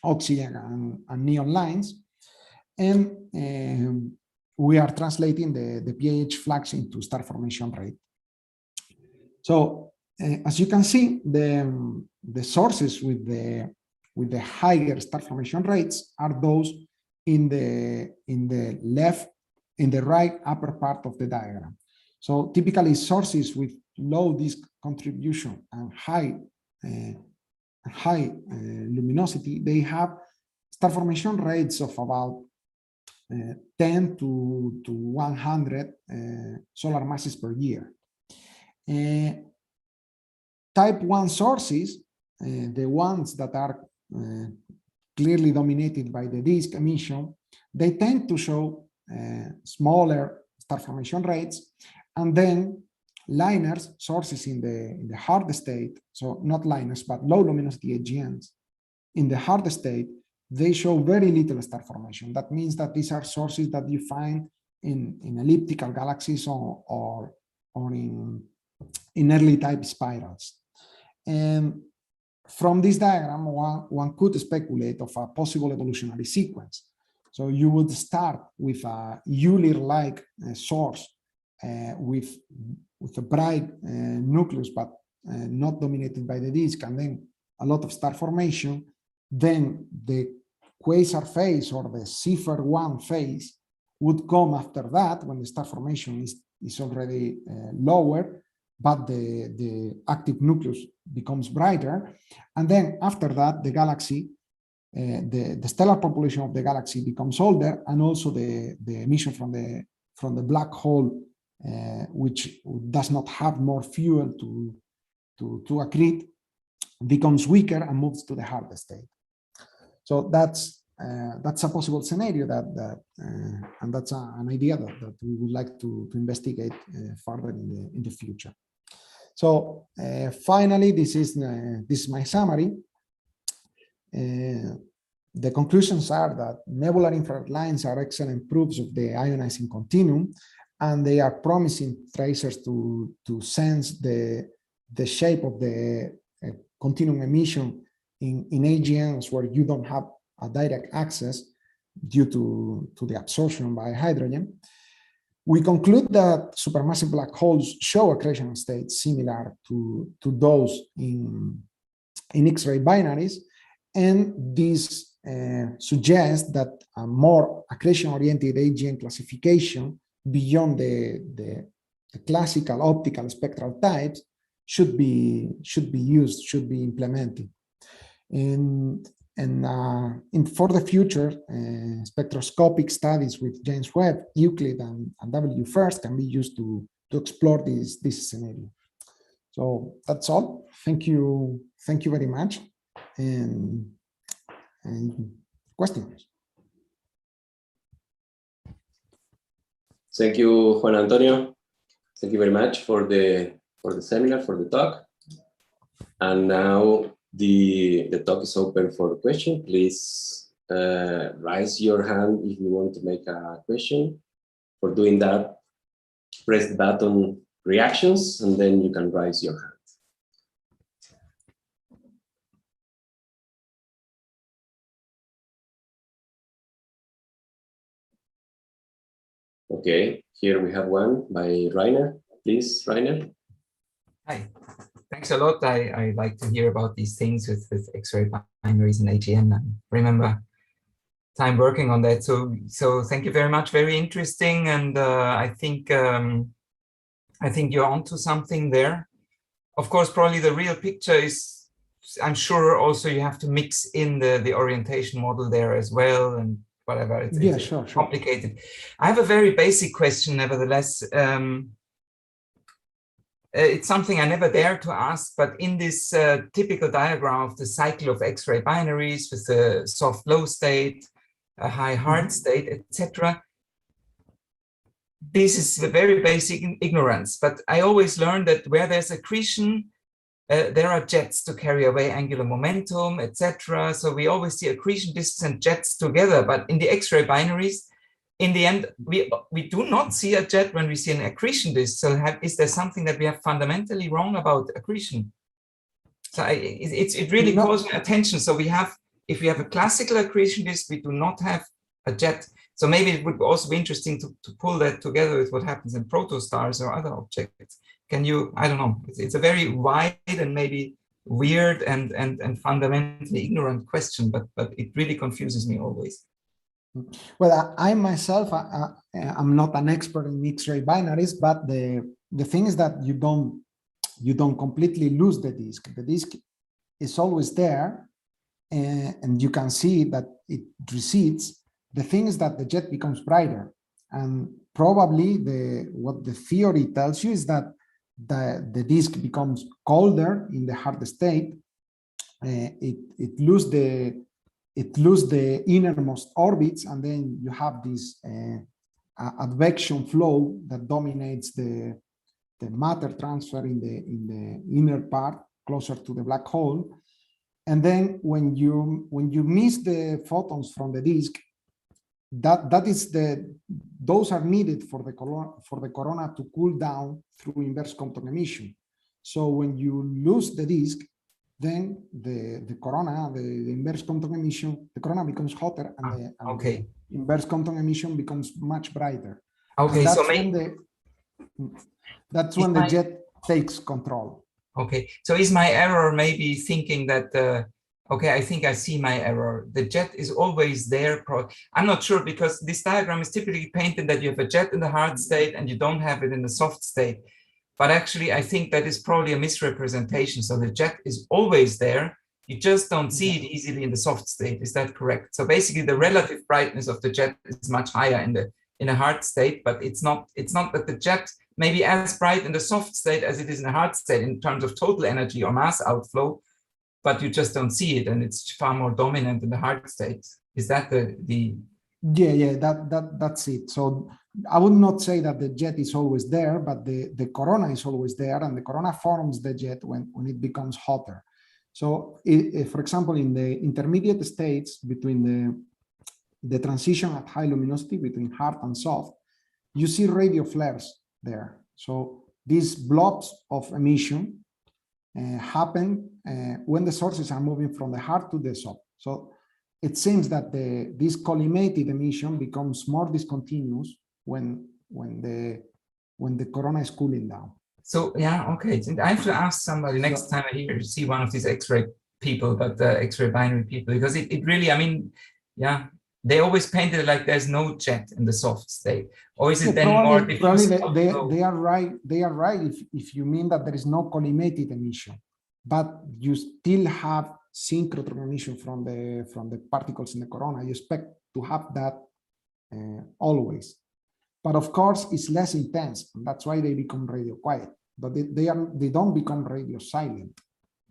[SPEAKER 2] oxygen and neon lines, and we are translating the PAH flux into star formation rate. So as you can see, the sources with the higher star formation rates are those in the right upper part of the diagram. So typically sources with low disk contribution and high luminosity, they have star formation rates of about 10 to 100 solar masses per year. Type 1 sources, the ones that are clearly dominated by the disk emission, they tend to show smaller star formation rates, and then liners, sources in the hard state, so not liners, but low luminosity AGNs, in the hard state, they show very little star formation. That means that these are sources that you find in elliptical galaxies or in early type spirals. And from this diagram, one could speculate of a possible evolutionary sequence. So you would start with a Euler-like source with a bright nucleus, but not dominated by the disk, and then a lot of star formation. Then the quasar phase or the Seyfert 1 phase would come after that, when the star formation is already lower, but the active nucleus becomes brighter. And then after that, the galaxy, the stellar population of the galaxy becomes older, and also the emission from the black hole, which does not have more fuel to accrete, becomes weaker and moves to the hard state. So that's a possible scenario and that's an idea that we would like to investigate further in the future. So finally, this is my summary. The conclusions are that nebular infrared lines are excellent proofs of the ionizing continuum, and they are promising tracers to sense the shape of the continuum emission in AGNs where you don't have a direct access due to the absorption by hydrogen. We conclude that supermassive black holes show accretion states similar to those in X-ray binaries, and this suggests that a more accretion-oriented AGN classification beyond the classical optical spectral types should be used, should be implemented. And for the future, spectroscopic studies with James Webb, Euclid, and W-FIRST can be used to explore this scenario. So that's all. Thank you very much. And questions.
[SPEAKER 1] Thank you, Juan Antonio. Thank you very much for the seminar, for the talk. And now the talk is open for question. Please raise your hand if you want to make a question. For doing that, press the button reactions, and then you can raise your hand. Okay, here we have one by Rainer. Please, Rainer.
[SPEAKER 3] Hi, thanks a lot. I like to hear about these things with X-ray binaries and AGN. I remember time working on that. So thank you very much. Very interesting, and I think you're onto something there. Of course, probably the real picture is, I'm sure also you have to mix in the orientation model there as well, and whatever. It's
[SPEAKER 2] sure.
[SPEAKER 3] Complicated. I have a very basic question, nevertheless. It's something I never dare to ask, but in this typical diagram of the cycle of X-ray binaries with the soft low state, a high hard state, etc. This is a very basic ignorance, but I always learn that where there's accretion, there are jets to carry away angular momentum, etc. So we always see accretion disks and jets together, but in the X-ray binaries, in the end, we do not see a jet when we see an accretion disk. So is there something that we have fundamentally wrong about accretion? So it really calls my attention. So if we have a classical accretion disk, we do not have a jet. So maybe it would also be interesting to pull that together with what happens in protostars or other objects. Can you, I don't know, it's a very wide and maybe weird and fundamentally ignorant question, but it really confuses me always.
[SPEAKER 2] Well, I myself, I'm not an expert in X-ray binaries, but the thing is that you don't you don't completely lose the disk. The disk is always there, and you can see that it recedes. The thing is that the jet becomes brighter, and probably what the theory tells you is that the disk becomes colder in the hard state. It loses the innermost orbits, and then you have this advection flow that dominates the matter transfer in the inner part closer to the black hole. And then when you miss the photons from the disk, those are needed for the corona to cool down through inverse Compton emission. So when you lose the disk, then the corona, the inverse Compton emission, the corona becomes hotter, and the inverse Compton emission becomes much brighter.
[SPEAKER 3] Okay,
[SPEAKER 2] and that's
[SPEAKER 3] so
[SPEAKER 2] when the jet takes control.
[SPEAKER 3] Okay, so is my error maybe thinking that, okay, I think I see my error. The jet is always there. I'm not sure, because this diagram is typically painted that you have a jet in the hard state and you don't have it in the soft state. But actually, I think that is probably a misrepresentation. So the jet is always there. You just don't see it easily in the soft state. Is that correct? So basically, the relative brightness of the jet is much higher in a hard state, but it's not that the jet may be as bright in the soft state as it is in a hard state in terms of total energy or mass outflow, but you just don't see it, and it's far more dominant in the hard state. Is that the?
[SPEAKER 2] Yeah, that's it. So I would not say that the jet is always there, but the corona is always there, and the corona forms the jet when it becomes hotter. So for example, in the intermediate states between the transition at high luminosity between hard and soft, you see radio flares there. So these blobs of emission happen when the sources are moving from the hard to the soft. So it seems that this collimated emission becomes more discontinuous when the corona is cooling down.
[SPEAKER 3] So yeah, okay. I have to ask somebody next time I see one of these X-ray people, but X-ray binary people, because it really, I mean, yeah, they always painted it like there's no jet in the soft state. Or is it then more diffuse?
[SPEAKER 2] They are right. They are right if you mean that there is no collimated emission, but you still have synchrotron emission from the particles in the corona. You expect to have that always, but of course it's less intense, and that's why they become radio quiet. But they don't become radio silent.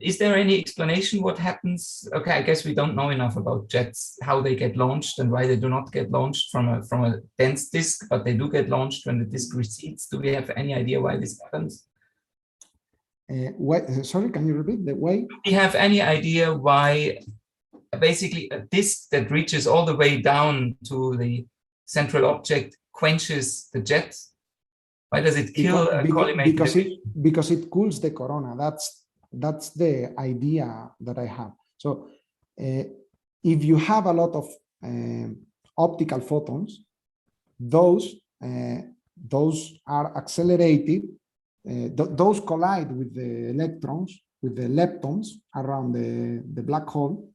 [SPEAKER 3] Is there any explanation what happens? Okay, I guess we don't know enough about jets, how they get launched and why they do not get launched from a dense disk, but they do get launched when the disk recedes. Do we have any idea why this happens?
[SPEAKER 2] Sorry, can you repeat the way?
[SPEAKER 3] Do we have any idea why basically a disk that reaches all the way down to the central object quenches the jet? Why does it kill a collimated?
[SPEAKER 2] Because it cools the corona. That's the idea that I have. So if you have a lot of optical photons, those are accelerated. Those collide with the electrons, with the leptons around the black hole.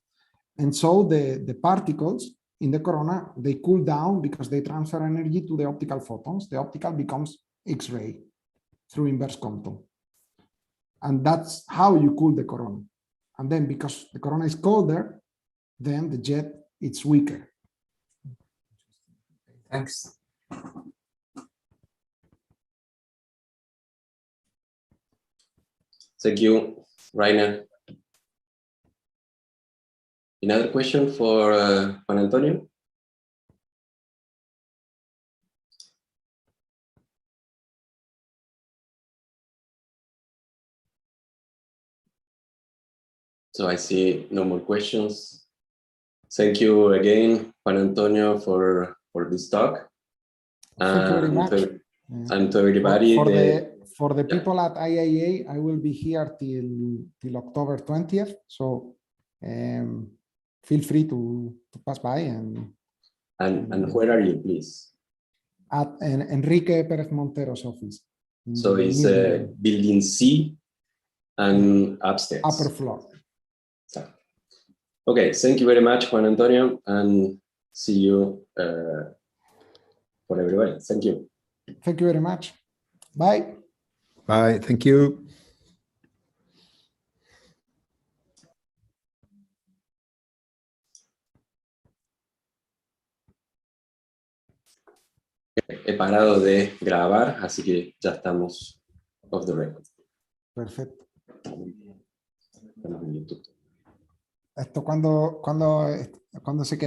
[SPEAKER 2] And so the particles in the corona, they cool down because they transfer energy to the optical photons. The optical becomes X-ray through inverse Compton. And that's how you cool the corona. And then because the corona is colder, then the jet, it's weaker.
[SPEAKER 3] Thanks.
[SPEAKER 1] Thank you, Rainer. Another question for Juan Antonio? So I see no more questions. Thank you again, Juan Antonio, for this talk.
[SPEAKER 2] Thank you very much.
[SPEAKER 1] And to everybody.
[SPEAKER 2] For the people at IAA, I will be here till October 20th. So feel free to pass by. And
[SPEAKER 1] where are you, please?
[SPEAKER 2] At Enrique Perez Montero's office.
[SPEAKER 1] So it's building C and upstairs.
[SPEAKER 2] Upper floor.
[SPEAKER 1] Okay, thank you very much, Juan Antonio, and see you for everybody. Thank you.
[SPEAKER 2] Thank you very much. Bye.
[SPEAKER 4] Bye. Thank you.
[SPEAKER 1] He parado de grabar, así que ya estamos off the record.
[SPEAKER 2] Perfecto.
[SPEAKER 1] Estamos en YouTube.
[SPEAKER 2] ¿Esto cuándo se queda?